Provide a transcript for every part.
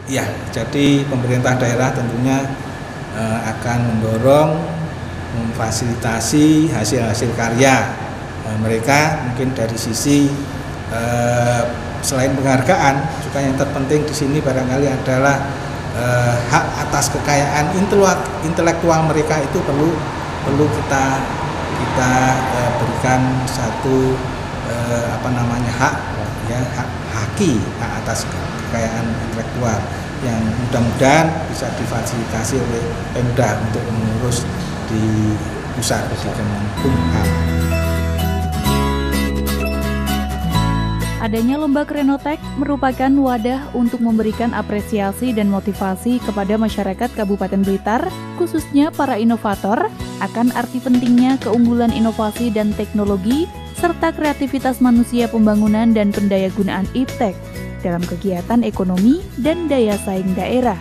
Ya, jadi pemerintah daerah tentunya akan mendorong, memfasilitasi hasil-hasil karya mereka. Mungkin dari sisi selain penghargaan, juga yang terpenting di sini barangkali adalah hak atas kekayaan intelektual mereka itu perlu kita berikan satu hak atas kekayaan intelektual yang mudah-mudahan bisa difasilitasi oleh Pemda untuk mengurus di pusat di Kemenkumham. Adanya Lomba Krenotek merupakan wadah untuk memberikan apresiasi dan motivasi kepada masyarakat Kabupaten Blitar, khususnya para inovator, akan arti pentingnya keunggulan inovasi dan teknologi, serta kreativitas manusia pembangunan dan pendayagunaan iptek dalam kegiatan ekonomi dan daya saing daerah.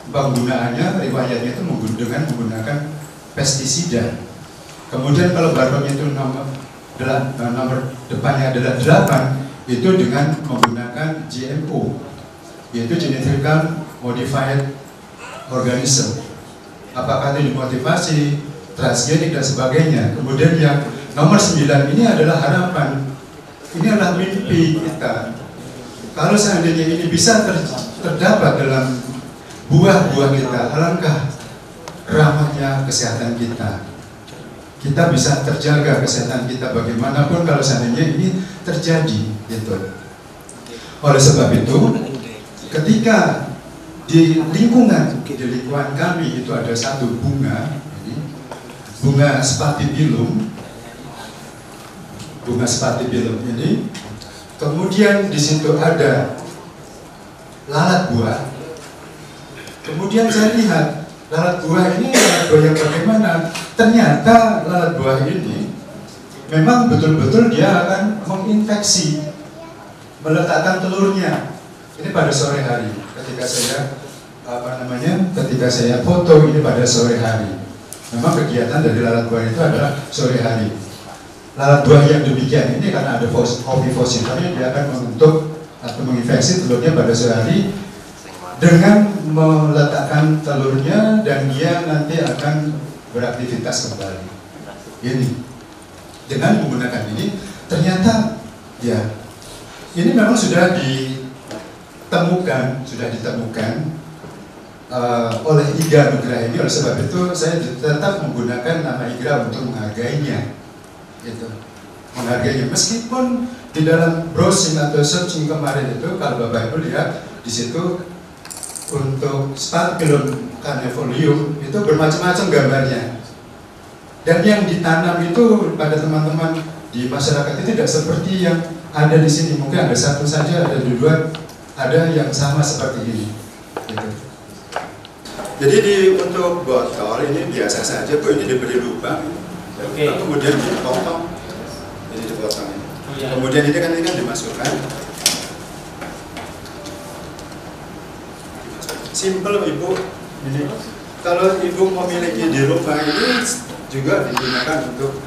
Penggunaannya, riwayatnya itu menggunakan pestisida. Kemudian kalau barcode itu nomor depannya adalah 8, itu dengan menggunakan GMO, yaitu Genetically Modified Organism. Apakah itu dimotivasi, transgenik dan sebagainya. Kemudian yang nomor 9 ini adalah harapan. Ini adalah mimpi kita. Kalau seandainya ini bisa terdapat dalam buah-buah kita, alangkah rahmatnya kesehatan kita. Kita bisa terjaga kesehatan kita bagaimanapun kalau seandainya ini terjadi, gitu. Oleh sebab itu, ketika di lingkungan kami itu ada satu bunga Spatibillum. Bunga Spatibillum ini, kemudian di situ ada lalat buah. Kemudian saya lihat lalat buah ini yang bagaimana. Ternyata lalat buah ini memang betul-betul dia akan menginfeksi, meletakkan telurnya. Ini pada sore hari ketika saya foto ini pada sore hari. Memang kegiatan dari lalat buah itu adalah sore hari. Lalat buah yang demikian ini karena ada ovipositornya, dia akan membentuk atau menginfeksi telurnya pada sore hari dengan meletakkan telurnya, dan dia nanti akan beraktivitas kembali. Ini dengan menggunakan ini, ternyata ya ini memang sudah ditemukan oleh IGRA Nugra ini. Oleh sebab itu saya tetap menggunakan nama IGRA untuk menghargainya, gitu. Menghargainya meskipun di dalam browsing atau searching kemarin itu, kalau Bapak Ibu lihat di situ, untuk Spatibillum carnivolium itu bermacam-macam gambarnya, dan yang ditanam itu pada teman-teman di masyarakat itu tidak seperti yang ada di sini. Mungkin ada satu saja, ada dua, ada yang sama seperti ini, gitu. Jadi untuk botol ini biasa saja, Bu, ini diberi lubang, kemudian dipotong, ini dipotong, kemudian ini kan dimasukkan. Simple, Ibu. Ini kalau Ibu memiliki di rumah ini juga digunakan untuk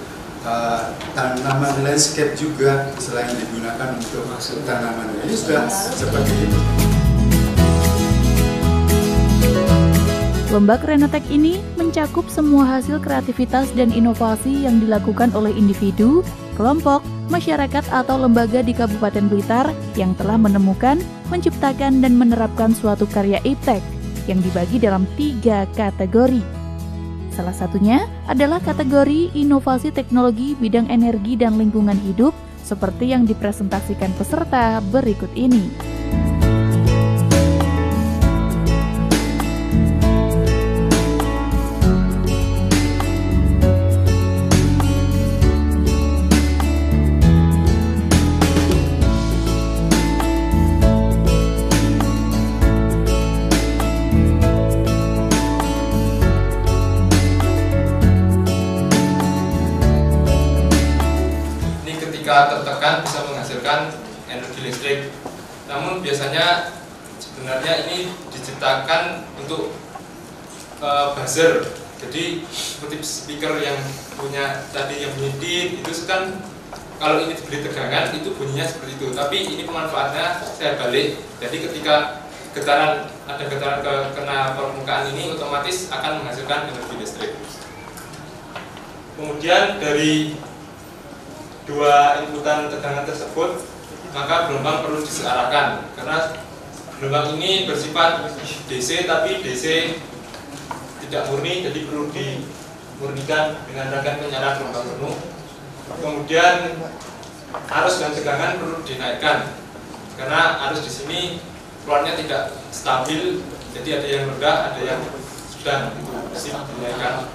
tanaman landscape juga, selain digunakan untuk tanaman. Ini sudah seperti itu. Lomba Krenotek ini mencakup semua hasil kreativitas dan inovasi yang dilakukan oleh individu, kelompok, masyarakat atau lembaga di Kabupaten Blitar yang telah menemukan, menciptakan dan menerapkan suatu karya iptek yang dibagi dalam 3 kategori. Salah satunya adalah kategori inovasi teknologi bidang energi dan lingkungan hidup seperti yang dipresentasikan peserta berikut ini. ketika tertekan bisa menghasilkan energi listrik. Namun biasanya sebenarnya ini diciptakan untuk buzzer. Jadi seperti speaker yang punya tadi yang bunyi dit, itu kan kalau ini diberi tegangan itu bunyinya seperti itu. Tapi ini pemanfaatnya saya balik. Jadi ketika ada getaran kena permukaan ini otomatis akan menghasilkan energi listrik. Kemudian dari dua inputan tegangan tersebut, maka gelombang perlu disearahkan karena gelombang ini bersifat DC, tapi DC tidak murni, jadi perlu dimurnikan dengan rangkaian penyaran gelombang penuh. Kemudian arus dan tegangan perlu dinaikkan karena arus di sini keluarnya tidak stabil, jadi ada yang rendah, ada yang sedang, itu mesti dinaikkan.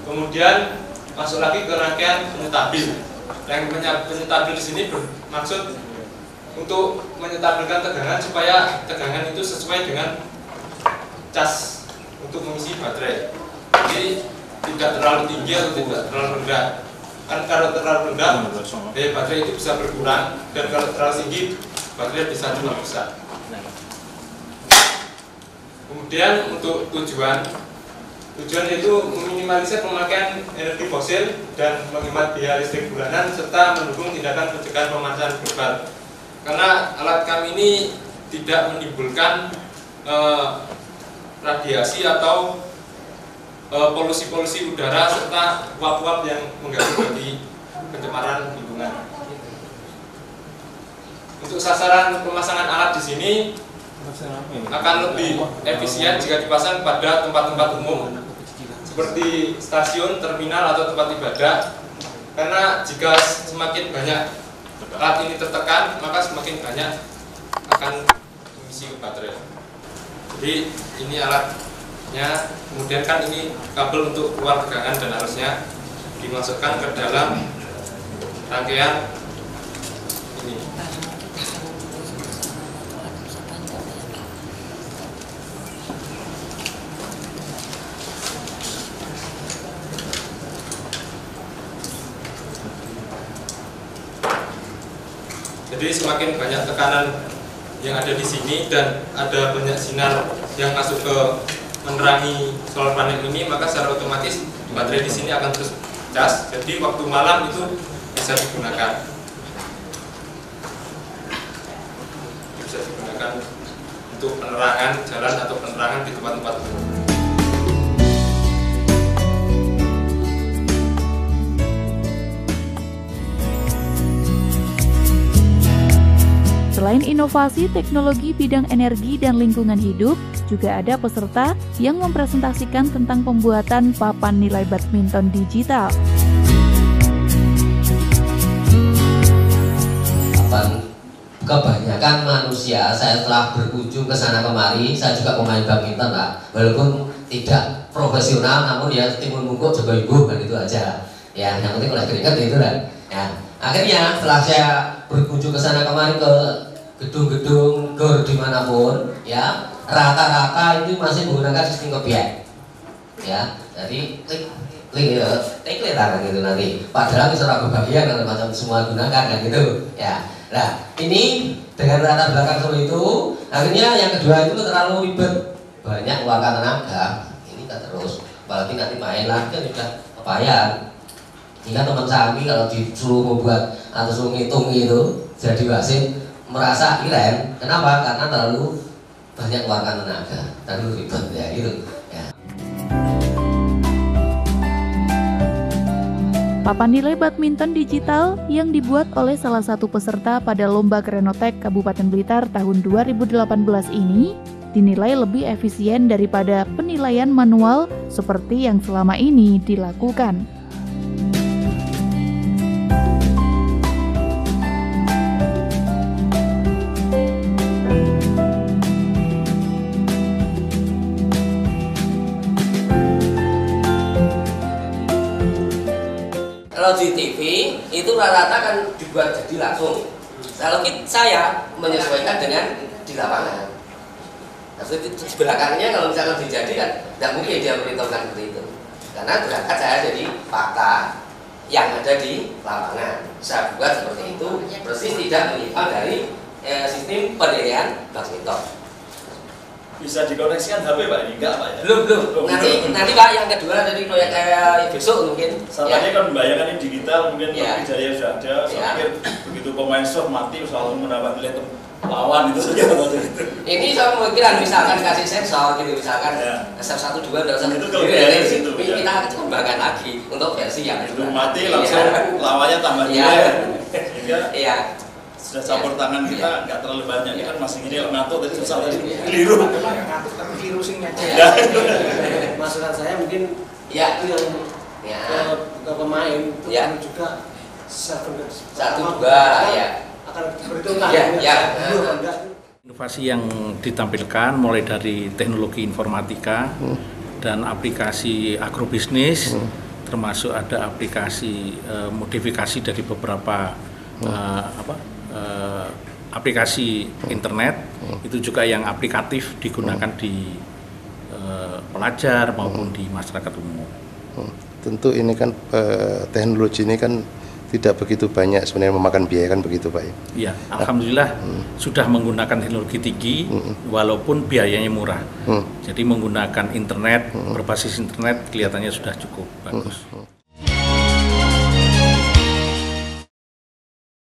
Kemudian masuk lagi ke rangkaian penyetabil. Yang penyetabil di sini bermaksud untuk menyetabilkan tegangan supaya tegangan itu sesuai dengan cas untuk mengisi baterai. Jadi tidak terlalu tinggi atau tidak terlalu rendah. Kan kalau terlalu rendah, daya baterai itu bisa berkurang, dan kalau terlalu tinggi, baterai bisa juga besar. Kemudian untuk tujuan yaitu meminimalisir pemakaian energi fosil dan menghemat biaya listrik bulanan serta mendukung tindakan pencegahan pemanasan global. Karena alat kami ini tidak menimbulkan radiasi atau polusi-polusi udara serta uap-uap yang mengganggu bagi pencemaran lingkungan. Untuk sasaran pemasangan alat di sini akan lebih efisien jika dipasang pada tempat-tempat umum seperti stasiun, terminal, atau tempat ibadah. Karena jika semakin banyak alat ini tertekan, maka semakin banyak akan mengisi baterai. Jadi ini alatnya, kemudian kan ini kabel untuk keluar tegangan dan arusnya dimasukkan ke dalam rangkaian ini. Jadi semakin banyak tekanan yang ada di sini dan ada banyak sinar yang masuk ke menerangi solar panel ini, maka secara otomatis baterai di sini akan terus cas. Jadi waktu malam itu bisa digunakan. Bisa digunakan untuk penerangan jalan atau penerangan di tempat-tempat umum. Selain inovasi teknologi bidang energi dan lingkungan hidup, juga ada peserta yang mempresentasikan tentang pembuatan papan nilai badminton digital. Kebanyakan manusia, saya telah berkunjung ke sana kemari, saya juga pemain badminton, Pak. Walaupun tidak profesional, namun ya timun mungkuk jago ibu, kan itu aja. Ya, yang penting oleh keringat itu kan. Ya, akhirnya setelah saya berkunjung ke sana kemari ke gedung-gedung gor dimanapun, ya rata-rata itu masih menggunakan sistem kebiak. Ya, jadi klik gitu nanti. Padahal itu secara berbagian kan macam semua gunakan kan gitu. Ya, nah ini dengan latar belakang seperti itu, akhirnya yang kedua itu terlalu ribet, banyak keluarkan tenaga. Ini kan terus, apalagi nanti main lagi kan sudah kebayang. Jika teman kami kalau disuruh membuat atau suruh ngitung itu jadi wasit merasa iren. Kenapa? Karena terlalu banyak keluarkan tenaga, terlalu ribet ya gitu. Ya. Papan nilai badminton digital yang dibuat oleh salah satu peserta pada Lomba Krenotek Kabupaten Blitar tahun 2018 ini dinilai lebih efisien daripada penilaian manual seperti yang selama ini dilakukan. Kalau di TV itu rata-rata kan dibuat jadi langsung. Kalau saya menyesuaikan dengan di lapangan. Maksudnya di belakangnya kalau misalkan dijadi kan tidak mungkin dia beritahukan seperti itu. Karena berangkat saya jadi fakta. yang ada di lapangan. Saya buat seperti itu, persis tidak menyimpang dari sistem penilaian badminton. Bisa dikoneksikan HP Pak ini? Enggak Pak ya? Belum. Nanti Pak yang kedua dari proyek kayak besok mungkin. Saatnya kan membayangkan ini digital mungkin Ya. lebih jaya sudah ada. Saya pikir begitu pemain serve mati langsung mendapat nilai lawan itu saja. Ini saya pemikiran misalkan kasih sensor gitu, misalkan serve 1 2 enggak usah. Itu kelebihannya di situ. Kita kembangkan lagi untuk versi yang Itu mati langsung lawannya tambah nilai. Sehingga sudah campur tangan kita nggak terlalu banyak. Ini kan masih gini ngatuk tadi susah tadi keliru. Ngatuk tapi keliru sing aja. Masukan saya mungkin ya itu yang ke pemain itu juga satu dua akan diperhitungkan Inovasi yang ditampilkan mulai dari teknologi informatika dan aplikasi agrobisnis, termasuk ada aplikasi modifikasi dari beberapa aplikasi internet, itu juga yang aplikatif digunakan di pelajar maupun di masyarakat umum. Tentu ini kan teknologi ini kan tidak begitu banyak sebenarnya memakan biaya kan begitu Pak ya? Iya, alhamdulillah sudah menggunakan teknologi tinggi walaupun biayanya murah. Jadi menggunakan internet, berbasis internet kelihatannya sudah cukup bagus.